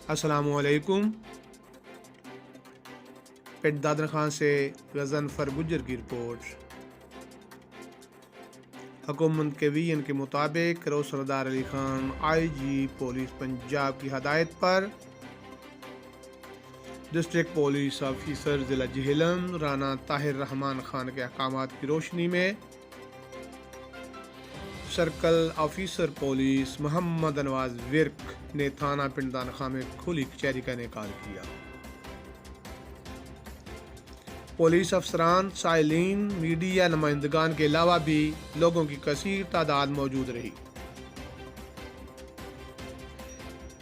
السلام علیکم۔ پٹ دادر خان سے غضنفر گجر کی رپورٹ۔ حکومت کے وی این کے مطابق روز سردار علی خان آئی جی پولیس پنجاب کی ہدایت پر ڈسٹرکٹ پولیس آفیسر ضلع جہلم رانا طاہر رحمان خان کے احکامات کی روشنی میں سرکل آفیسر پولیس محمد انواز ورک نے تھانہ پنڈ دادر خان میں کھلی کچہری کا انعقاد کیا۔ پولیس افسران، سائلین، میڈیا نمائندگان کے علاوہ بھی لوگوں کی کثیر تعداد موجود رہی۔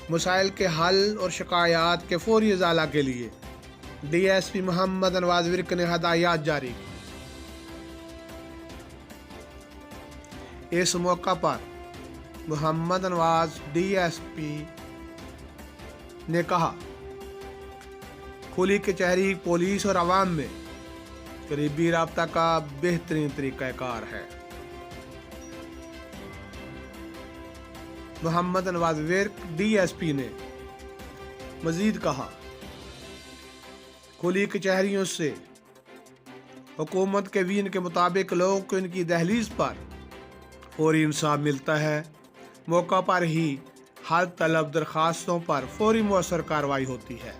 مسائل کے حل اور شکایات کے فوری ازالہ کے لیے ڈی ایس پی محمد انواز ورک نے ہدایات جاری کی۔ اس موقع پر محمد انواز ڈی ایس پی نے کہا، کھلی کچہری پولیس اور عوام میں قریبی رابطہ کا بہترین طریقہ کار ہے۔ محمد انواز ورک ڈی ایس پی نے مزید کہا، کھلی کچہریوں سے حکومت کے وی این کے مطابق لوگوں کو ان کی دہلیز پر فوری انصاف ملتا ہے، موقع پر ہی حل طلب درخواستوں پر فوری مؤثر کارروائی ہوتی ہے۔